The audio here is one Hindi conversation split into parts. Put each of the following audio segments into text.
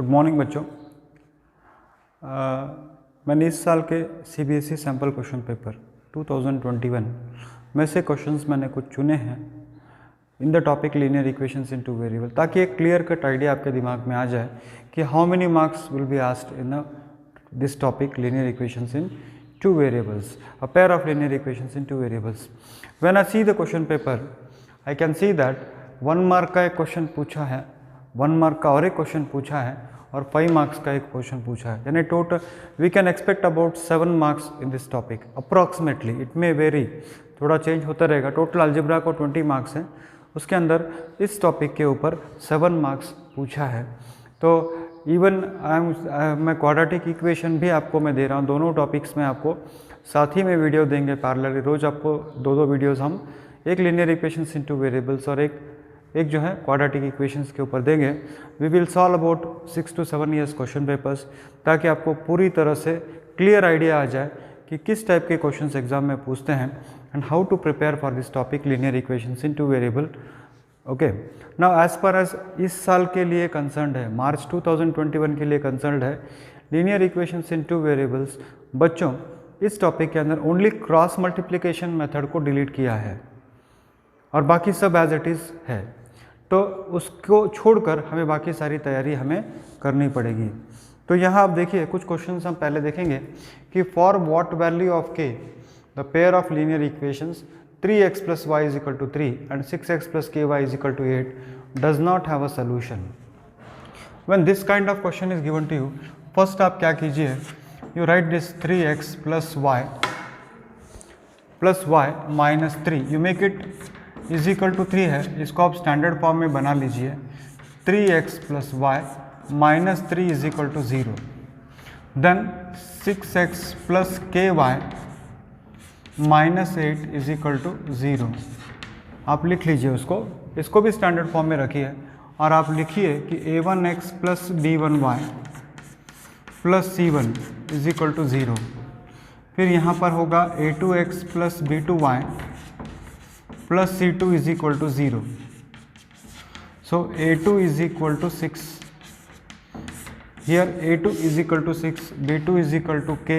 गुड मॉर्निंग बच्चों। मैंने इस साल के सीबीएसई सैम्पल क्वेश्चन पेपर 2021 में से क्वेश्चंस मैंने कुछ चुने हैं in the topic linear equations in two variable, ताकि एक क्लियर कट आइडिया आपके दिमाग में आ जाए कि how many marks will be asked in this topic linear equations in two variables, a pair of linear equations in two variables. When I see the question paper, I can see that 1 mark का एक क्वेश्चन पूछा है, 1 मार्क का और एक क्वेश्चन पूछा है और 5 मार्क्स का एक क्वेश्चन पूछा है, यानी total we can expect about 7 marks in this topic approximately. It may vary, थोड़ा चेंज होता रहेगा। टोटल अलजेब्रा को 20 मार्क्स है, उसके अंदर इस टॉपिक के ऊपर 7 मार्क्स पूछा है। तो इवन मैं क्वाड्रेटिक इक्वेशन भी आपको मैं दे रहा हूँ, दोनों टॉपिक्स में आपको साथ ही में वीडियो देंगे पैरेलली। रोज़ आपको दो वीडियोस हम एक लीनियर इक्वेशंस इनटू वेरिएबल्स और एक जो है क्वाड्रेटिक इक्वेशंस के ऊपर देंगे। We will solve about 6 to 7 years question papers, ताकि आपको पूरी तरह से क्लियर आइडिया आ जाए कि किस टाइप के क्वेश्चंस एग्जाम में पूछते हैं and how to prepare for this topic linear equations into variable. Okay, now as per as इस साल के लिए कंसर्न्ड है, मार्च 2021 के लिए कंसर्न्ड है लीनियर इक्वेशंस इन टू वेरिएबल्स। बच्चों, इस टॉपिक के अंदर ओनली क्रॉस मल्टीप्लिकेशन मेथड को डिलीट किया है और बाकी सब एज इट इज़ है, तो उसको छोड़कर हमें बाकी सारी तैयारी हमें करनी पड़ेगी। तो यहाँ आप देखिए कुछ क्वेश्चंस हम पहले देखेंगे कि फॉर व्हाट वैल्यू ऑफ के the pair of linear equations 3x plus y is equal to 3 and 6x plus ky is equal to 8 does not have a solution. When this kind of question is given to you, first आप क्या कीजिए, you write this 3x plus y minus 3, you make it is equal to 3 है, इसको आप स्टैंडर्ड फॉर्म में बना लीजिए। 3x plus y minus 3 is equal to 0. Then 6x plus ky minus 8 is equal to 0। आप लिख लीजिए उसको, इसको भी स्टैंडर्ड फॉर्म में रखिए और आप लिखिए कि a1x plus b1y plus c1 is equal to 0। फिर यहाँ पर होगा a2x plus b2y plus c2 is equal to 0। So a2 is equal to 6, here a2 is equal to 6, b2 is equal to k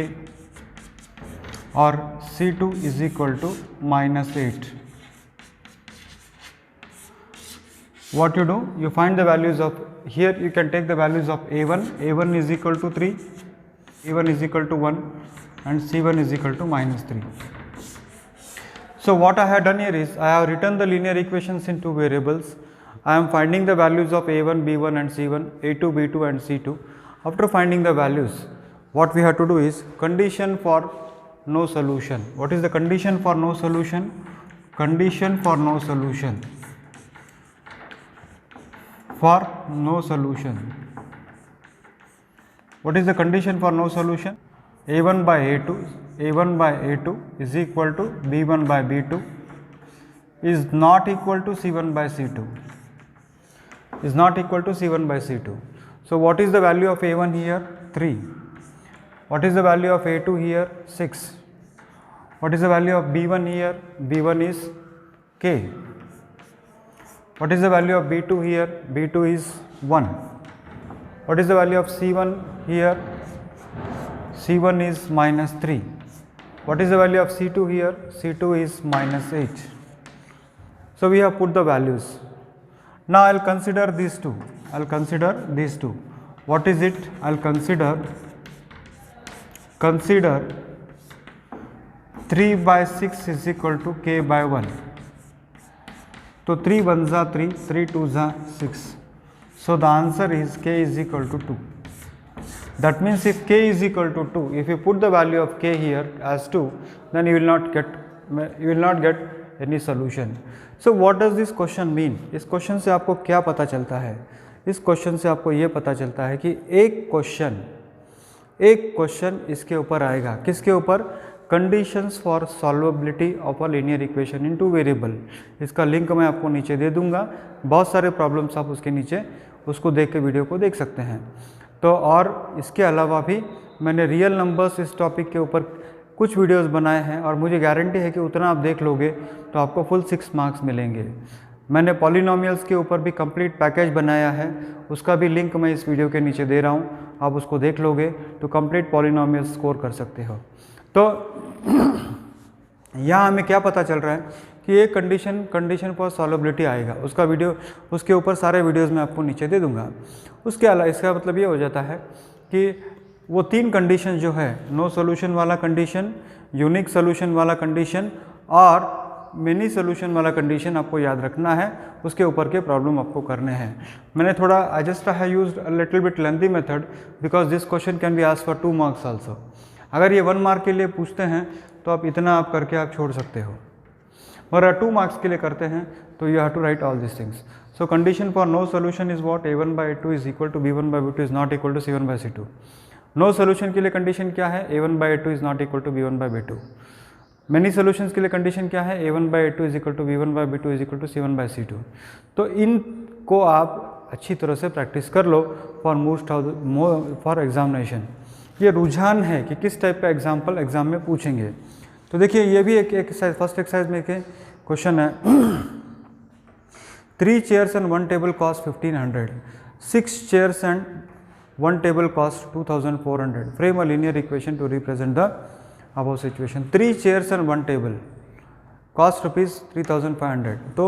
और C2 is equal to minus 8. What you do? You find the values of, here you can take the values of A1 is equal to 3, A1 is equal to 1 and C1 is equal to minus 3. So what I have done here is, I have written the linear equations in two variables. I am finding the values of A1, B1 and C1, A2, B2 and C2. After finding the values, what we have to do is condition for no solution. What is the condition for no solution? Condition for no solution. For no solution. What is the condition for no solution? A1 by A2 is equal to B1 by B2 is not equal to C1 by C2. Is not equal to C1 by C2. So what is the value of A1 here? 3. What is the value of A2 here? 6. What is the value of B1 here? B1 is k. What is the value of B2 here? B2 is 1. What is the value of C1 here? C1 is minus 3. What is the value of C2 here? C2 is minus 8. So we have put the values. Now I will consider these two. I will consider these two. What is it? I will consider 3 by 6 is equal to k by 1. So 3 1 za 3, 3 2 za 6. So the answer is k is equal to 2. That means if k is equal to 2, if you put the value of k here as 2, then you will not get any solution. So what does this question mean? इस क्वेश्चन से आपको क्या पता चलता है? इस क्वेश्चन से आपको ये पता चलता है कि एक क्वेश्चन इसके ऊपर आएगा, किसके ऊपर? Conditions for solvability of a linear equation in two variable. इसका लिंक मैं आपको नीचे दे दूंगा, बहुत सारे प्रॉब्लम्स आप उसके नीचे उसको देख के वीडियो को देख सकते हैं। तो और इसके अलावा भी मैंने रियल नंबर्स इस टॉपिक के ऊपर कुछ वीडियोस बनाए हैं और मुझे गारंटी है कि उतना आप देख लोगे तो आपको फुल 6 मार्क्स मिलेंगे। मैंने पॉलिनोमियल्स के ऊपर भी कंप्लीट पैकेज बनाया है, उसका भी लिंक मैं इस वीडियो के नीचे दे रहा हूँ, आप उसको देख लोगे तो कंप्लीट पॉलिनोमियल्स स्कोर कर सकते हो। तो यहाँ हमें क्या पता चल रहा है कि एक कंडीशन फॉर सॉल्वेबिलिटी आएगा, उसका वीडियो उसके ऊपर सारे वीडियोस मैं आपको नीचे दे दूंगा। उसके अलावा इसका मतलब ये हो जाता है कि वो 3 कंडीशन जो है, नो सोल्यूशन वाला कंडीशन, यूनिक सोल्यूशन वाला कंडीशन और मिनी सोल्यूशन वाला कंडीशन आपको याद रखना है, उसके ऊपर के प्रॉब्लम आपको करने हैं। मैंने थोड़ा I just have used a little bit lengthy method because this question can be asked for 2 marks also. अगर ये 1 मार्क के लिए पूछते हैं तो आप इतना आप करके आप छोड़ सकते हो, और 2 मार्क्स के लिए करते हैं तो you have to write all this things. So condition for no solution is what, a1/a2 is equal to b1/b2 is not equal to c1/c2। No solution के लिए कंडीशन क्या है, a1/a2 is not equal to b1/b2। Many solutions के लिए कंडीशन क्या है, a1/a2 is equal to b1/b2 is equal to c1/c2। तो इनको आप अच्छी तरह से प्रैक्टिस कर लो फॉर एग्जामिनेशन। ये रुझान है कि किस टाइप का एग्जाम्पल एग्जाम में पूछेंगे। तो देखिए ये भी एक एक्सरसाइज, फर्स्ट एक्सरसाइज में एक क्वेश्चन है 3 chairs and 1 table cost 1500, 6 chairs and 1 table cost 2400, frame a linear equation to represent the above situation। 3 chairs and 1 table cost rupees 3500, तो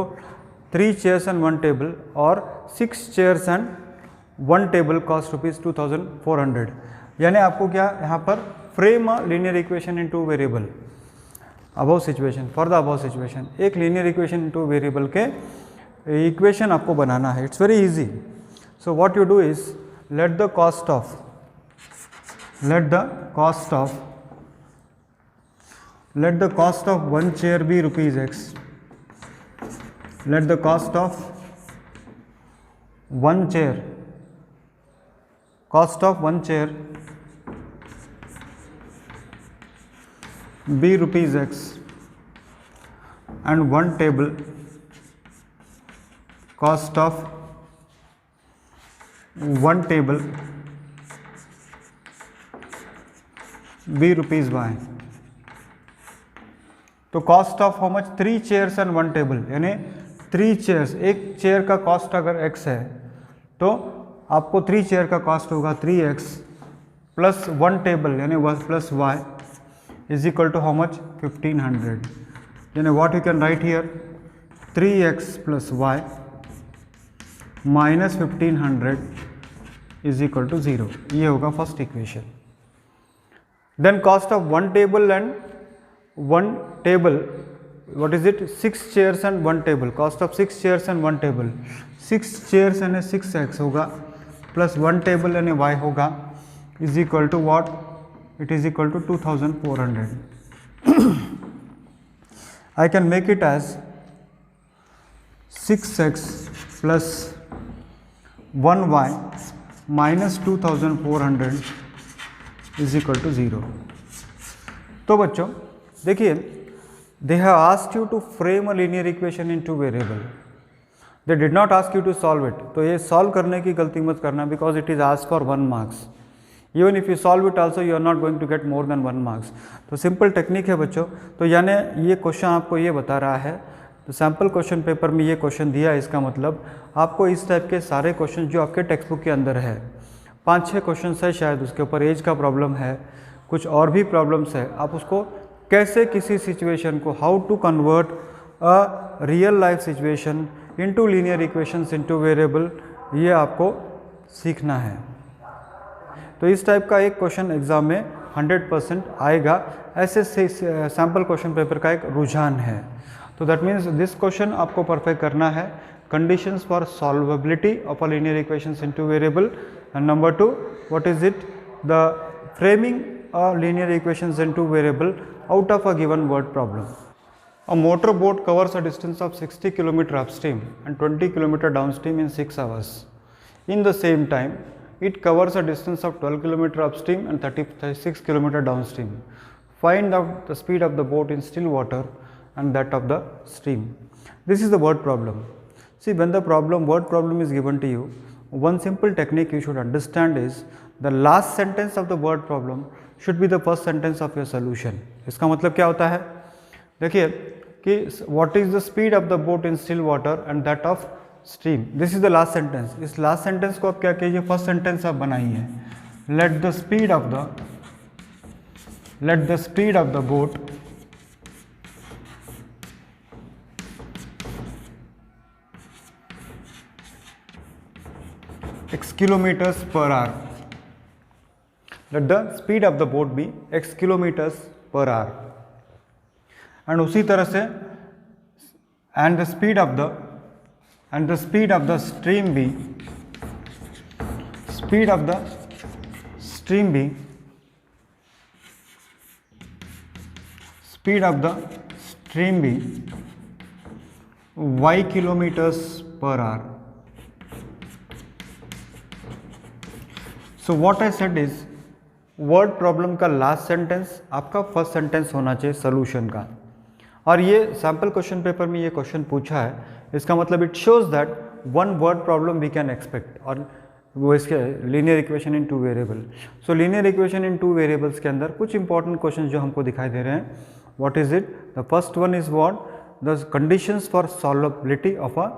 3 chairs and 1 table और 6 chairs and 1 table cost rupees 2400, यानी आपको क्या यहाँ पर frame a linear equation in 2 variable above situation, for the above situation. एक लीनियर इक्वेशन इन 2 वेरिएबल के इक्वेशन आपको बनाना है। It's very easy. So what you do is let the cost of 1 chair be rupees x, let the cost of 1 chair be rupees x and 1 table cost of 1 table be rupees y। तो cost of how much, 3 chairs and 1 table, यानी 3 chairs, एक चेयर का कॉस्ट अगर x है तो आपको 3 चेयर का कॉस्ट होगा 3x प्लस 1 टेबल यानी 1 plus y is equal to how much 1500, यानी what you can write here 3x plus y minus 1500 is equal to 0। ये होगा first equation. Then cost of 1 table and 1 table, what is it, 6 chairs and 1 table, cost of 6 chairs and 1 table, 6 chairs यानी 6x होगा प्लस 1 table यानी y होगा is equal to what, it is equal to 2400। I can make it as 6x plus 1y minus 2400 is equal to 0। तो बच्चों देखिए, they have asked you to frame a linear equation in 2 variable, they did not ask you to solve it। तो ये सॉल्व करने की गलती मत करना because it is asked for 1 marks, even if you solve it also you are not going to get more than 1 marks। तो सिंपल टेक्निक है बच्चों। तो यानी ये क्वेश्चन आपको ये बता रहा है, तो सैम्पल क्वेश्चन पेपर में ये क्वेश्चन दिया है, इसका मतलब आपको इस टाइप के सारे क्वेश्चन जो आपके टेक्स्ट बुक के अंदर है, 5-6 क्वेश्चन है शायद, उसके ऊपर एज का प्रॉब्लम है, कुछ और भी प्रॉब्लम्स है, आप उसको कैसे किसी सिचुएशन को, how to convert a real life situation into linear equations into variable, ये आपको सीखना है। तो इस टाइप का एक क्वेश्चन एग्जाम में 100% आएगा, ऐसे सैम्पल क्वेश्चन पेपर का एक रुझान है। तो दैट मीन्स दिस क्वेश्चन आपको परफेक्ट करना है, conditions for solvability of a linear equations into variable, and number 2 what is it, the framing a linear equations into variable out of a given word problem। A motor boat covers a distance of 60 km upstream and 20 km downstream in 6 hours. In the same time, it covers a distance of 12 km upstream and 36 km downstream. Find out the speed of the boat in still water and that of the stream. This is the word problem. See, when the word problem is given to you, one simple technique you should understand is the last sentence of the word problem should be the first sentence of your solution। इसका मतलब क्या होता है, देखिए कि what is the speed of the boat in still water and that of stream. This is the last sentence. इस लास्ट सेंटेंस को आप क्या कीजिए, फर्स्ट सेंटेंस आप बनाइए। Let the speed of the boat x kilometers per hour. Let the speed of the boat be x kilometers per hour. And उसी तरह से and the speed of the stream be y kilometers per hour. So what I said is word problem का लास्ट सेंटेंस आपका फर्स्ट सेंटेंस होना चाहिए सोल्यूशन का। और ये सैम्पल क्वेश्चन पेपर में ये क्वेश्चन पूछा है, इसका मतलब it shows that one word problem we can expect, और वो इसके linear equation in two variable. So linear equation in two variables के अंदर कुछ इंपॉर्टेंट क्वेश्चन जो हमको दिखाई दे रहे हैं, what is it? The first one is what the conditions for solvability of a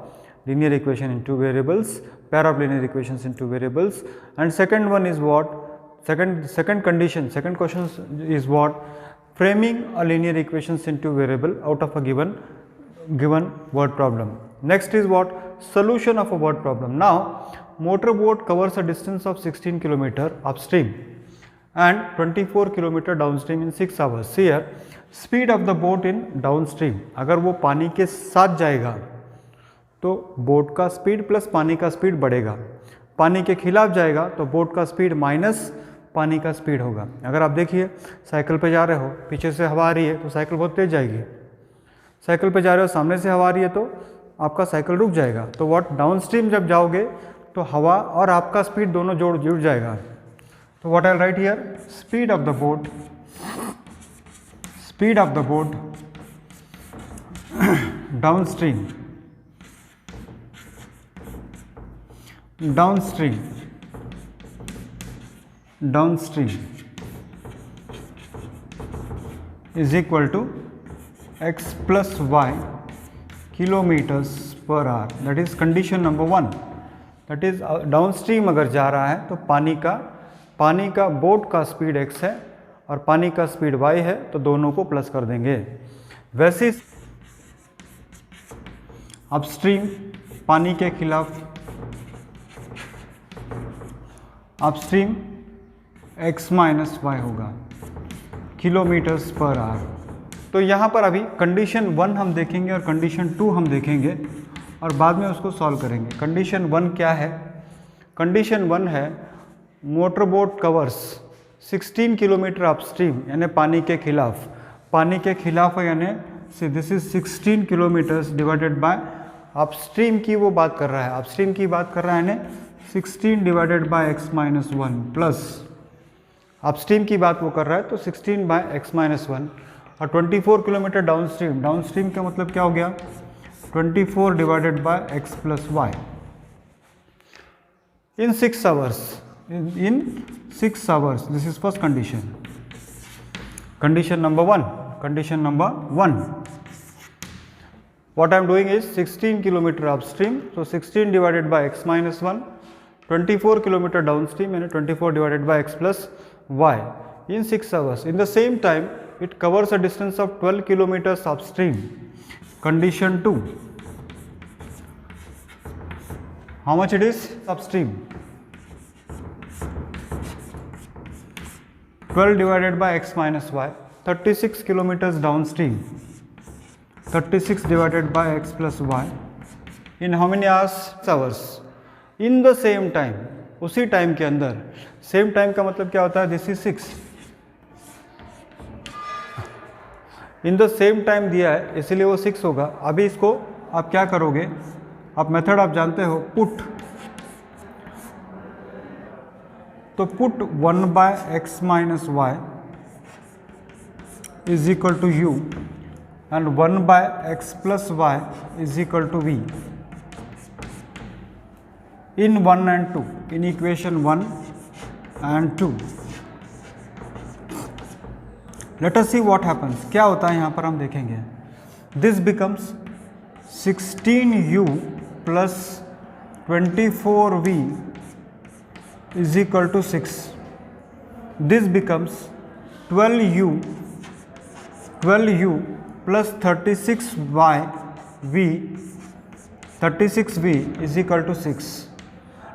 linear equation in two variables, pair of linear equations in two variables, and second one is what? Second question is what? Framing a linear equations into variable out of a given word problem. Next is what? Solution of a word problem. Now motor boat covers a distance of 16 km upstream and 24 km downstream in 6 hours. Here speed of the boat in downstream, अगर वो पानी के साथ जाएगा तो बोट का स्पीड प्लस पानी का स्पीड बढ़ेगा, पानी के खिलाफ जाएगा तो बोट का स्पीड माइनस पानी का स्पीड होगा। अगर आप देखिए साइकिल पे जा रहे हो, पीछे से हवा आ रही है तो साइकिल बहुत तेज जाएगी, साइकिल पे जा रहे हो सामने से हवा आ रही है तो आपका साइकिल रुक जाएगा। तो व्हाट, डाउन स्ट्रीम जब जाओगे तो हवा और आपका स्पीड दोनों जुड़ जाएगा। तो what I right here, speed of the boat downstream is equal to x plus y kilometers per hour. That is condition number 1. That is downstream अगर जा रहा है तो पानी का बोट का स्पीड x है और पानी का स्पीड y है, तो दोनों को प्लस कर देंगे। वैसे अपस्ट्रीम पानी के खिलाफ, अपस्ट्रीम x माइनस वाई होगा किलोमीटर्स पर आवर। तो यहाँ पर अभी कंडीशन 1 हम देखेंगे और कंडीशन 2 हम देखेंगे और बाद में उसको सॉल्व करेंगे। कंडीशन 1 क्या है? कंडीशन 1 है motor boat covers 16 kilometre upstream, यानी पानी के खिलाफ है, यानी this is 16 kilometres divided by upstream की वो बात कर रहा है, अपस्ट्रीम की बात कर रहा है, यानी 16 divided by x minus 1 plus upstream की बात वो कर रहा है तो 16 बाय x माइनस 1 और 24 किलोमीटर डाउनस्ट्रीम का मतलब क्या हो गया? 24 divided by x plus y in 6 hours. This is first condition. Condition number 1 what I am doing is 16 kilometer upstream, so 16 divided by x minus 1, 24 kilometer downstream, and 24 divided by x plus y in 6 hours. In the same time, it covers a distance of 12 kilometers upstream. Condition 2, how much it is upstream? 12 divided by x minus y, 36 kilometers downstream. 36 divided by x plus y in how many hours? In the same time, उसी टाइम के अंदर। सेम टाइम का मतलब क्या होता है? This is 6। In the same time दिया है इसलिए वो 6 होगा। अभी इसको आप क्या करोगे? आप मेथड आप जानते हो, तो put 1 by x minus y is equal to u and 1 by x plus y is equal to v in 1 and 2, in equation 1 and 2. Let us see what happens. क्या होता है यहाँ पर हम देखेंगे। This becomes 16u plus 24v is equal to 6. This becomes 12u plus 36v is equal to 6.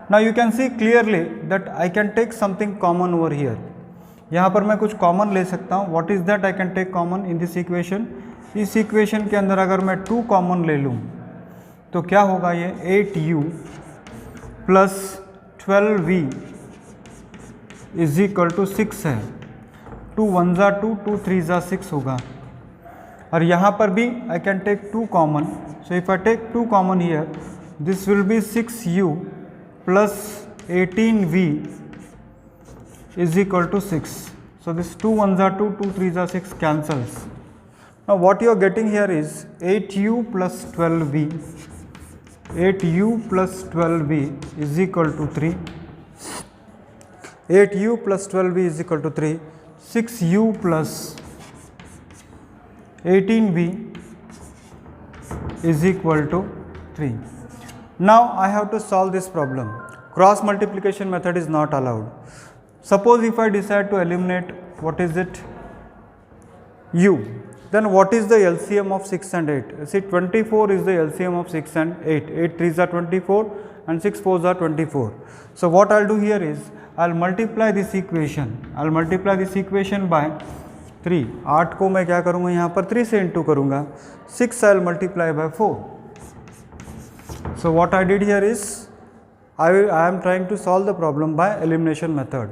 Now you can see clearly that I can take something common over here. यहाँ पर मैं कुछ कॉमन ले सकता हूँ. What is that I can take common in this equation? इस इक्वेशन के अंदर अगर मैं 2 कॉमन ले लूँ तो क्या होगा, ये 8u plus 12v is equal to 6 है. 2 1 जा 2, 2 3 जा 6 होगा. और यहाँ पर भी I can take 2 common. So if I take 2 common here, this will be 6u plus 18v is equal to 6. So this 2 1 जा 2, 2 3 जा 6 cancels. Now what you are getting here is 8u plus 12v. 8u plus 12v is equal to 3. 8u plus 12v is equal to 3. 6u plus 18v is equal to 3. Now I have to solve this problem. Cross multiplication method is not allowed. Suppose if I decide to eliminate, what is it, u, then what is the LCM of 6 and 8? See, 24 is the LCM of 6 and 8. 8 3s are 24 and 6 4s are 24. So what I'll do here is, I'll multiply this equation. I'll multiply this equation by 3. 8 को मैं क्या करूँगा, यहाँ पर 3 से इंटू करूँगा. 6 I'll multiply by 4. So what I did here is, I am trying to solve the problem by elimination method.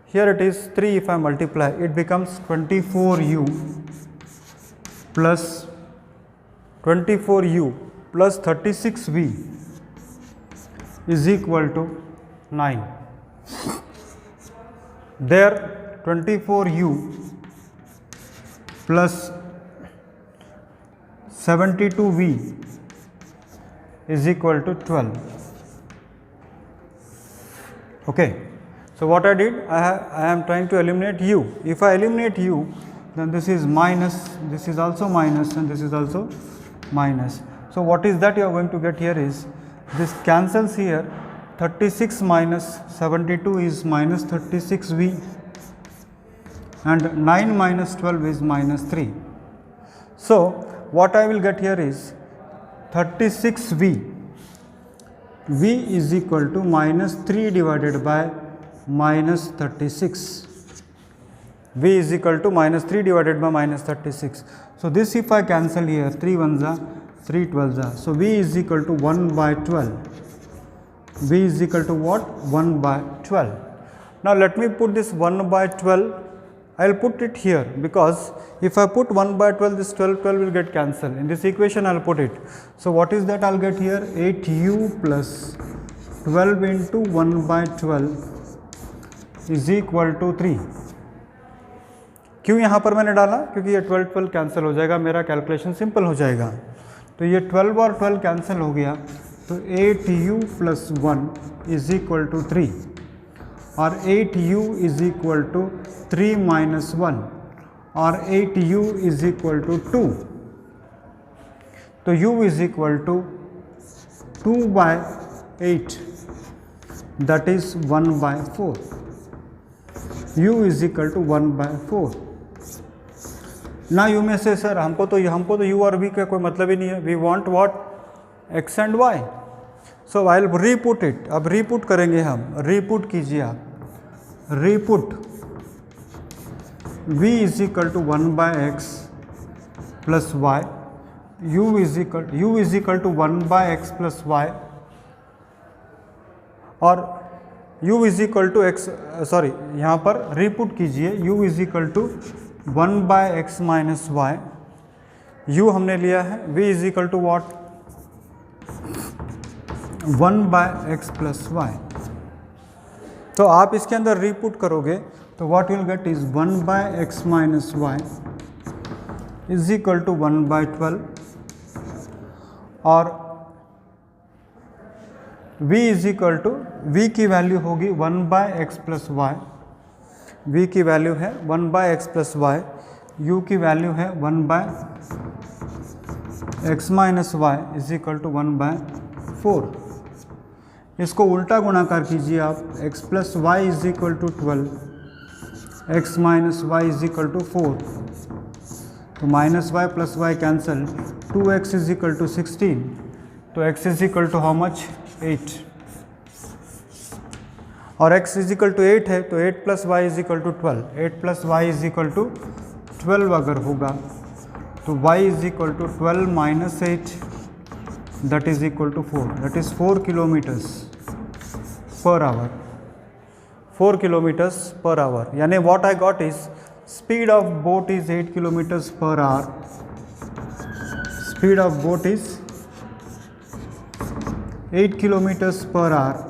Here it is 3, if I multiply, it becomes 24u plus 36v is equal to 9. There 24u plus 72v is equal to 12. Okay. So what I did, I am trying to eliminate u. If I eliminate u, then this is minus, this is also minus, and this is also minus. So what is that you are going to get here is, this cancels here. 36 minus 72 is minus 36v, and 9 minus 12 is minus 3. So what I will get here is 36v. v is equal to minus 3 divided by minus 36. v is equal to minus 3 divided by minus 36. So this if I cancel here, 3 1s are 3 12s are. So v is equal to 1 by 12. v is equal to what? 1 by 12. Now let me put this 1 by 12. I will put it here, because if I put 1 by 12, this 12 will get cancelled. In this equation I will put it. So what is that I will get here? 8u plus 12 into 1 by 12 is equal to 3. क्यों यहाँ पर मैंने डाला? क्योंकि ये 12 कैंसिल हो जाएगा, मेरा कैलकुलेशन सिंपल हो जाएगा. तो ये 12 और 12 कैंसिल हो गया, तो 8u plus 1 is equal to 3, और 8u is equal to 3 minus 1, और 8u is equal to 2. तो u is equal to 2 by 8, that is 1 by 4. u is equal to 1 by 4. Now you may say, sir, हमको तो u और v का कोई मतलब ही नहीं है. We want what? x and y. So I'll re-put it. अब re-put करेंगे हम. Re-put कीजिए आप. Re-put v is equal to 1 by x plus y. u is equal to 1 by x plus y, और u is equal to x, sorry यहाँ पर re-put कीजिए. u is equal to 1 by x minus y. u हमने लिया है. v is equal to what? 1 by x plus y. तो आप इसके अंदर रीपुट करोगे तो what will get is 1 by x minus y is equal to 1 by 12, और v is equal to, v की वैल्यू होगी 1 by x plus y. v की वैल्यू है 1 by x plus y. u की वैल्यू है 1 by x minus y is equal to 1/4। इसको उल्टा गुणाकार कीजिए आप, x plus y is equal to 12, x minus y is equal to 4, तो minus y plus y cancel, 2x is equal to 16, तो x is equal to how much 8, और x इज इक्वल टू 8 है तो 8 plus y is equal to 12, 8 plus y is equal to 12 अगर होगा तो y is equal to 12 minus 8 that is equal to 4, that is 4 kilometres per hour, 4 kilometres per hour. यानी what I got is speed of boat is 8 kilometres per hour, speed of boat is 8 kilometres per hour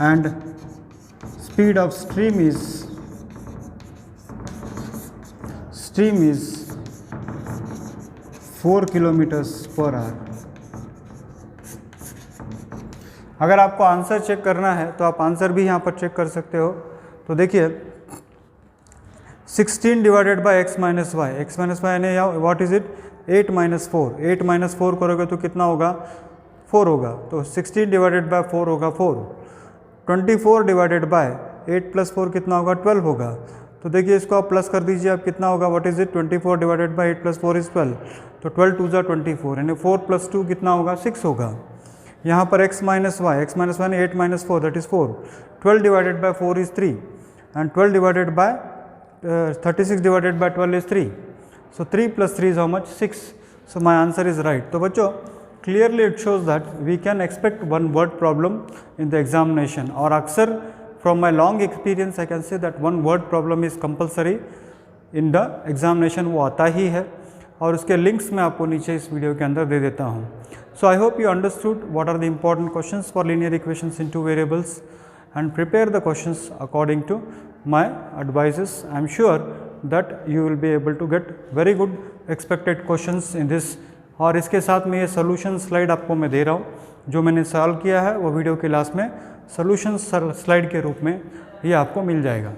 and speed of stream is 4 kilometres per our. अगर आपको आंसर चेक करना है तो आप आंसर भी यहाँ पर चेक कर सकते हो। तो देखिए 16 divided by x minus y, x minus y यानी what is it 8 minus 4, 8 minus 4 करोगे तो कितना होगा 4 होगा, तो 16 डिवाइडेड बाई 4 होगा 4, 24 डिवाइडेड बाय 8 प्लस 4 कितना होगा 12 होगा। तो देखिए इसको आप प्लस कर दीजिए, आप कितना होगा what is it 24 divided bye 8 plus 4 is 12, तो 12 2 जा 24 यानी 4 प्लस 2 कितना होगा 6 होगा। यहाँ पर x माइनस वाई यानी 8 minus 4 that is 4, 12 divided by 4 is 3 and 12 divided by 36 divided by 12 is 3, so 3 plus 3 is how much 6, so my answer is right. तो बच्चों clearly it shows that we can expect one word problem in the examination, और अक्सर from my long experience I can say that one word problem is compulsory in the examination, वो आता ही है और उसके लिंक्स मैं आपको नीचे इस वीडियो के अंदर दे देता हूँ। So I hope you understood what are the important questions for linear equations in two variables and prepare the questions according to my advices. I am sure that you will be able to get very good expected questions in this, और इसके साथ में ये सोल्यूशन स्लाइड आपको मैं दे रहा हूँ, जो मैंने सॉल्व किया है वो वीडियो के लास्ट में सोल्यूशन स्लाइड के रूप में ये आपको मिल जाएगा।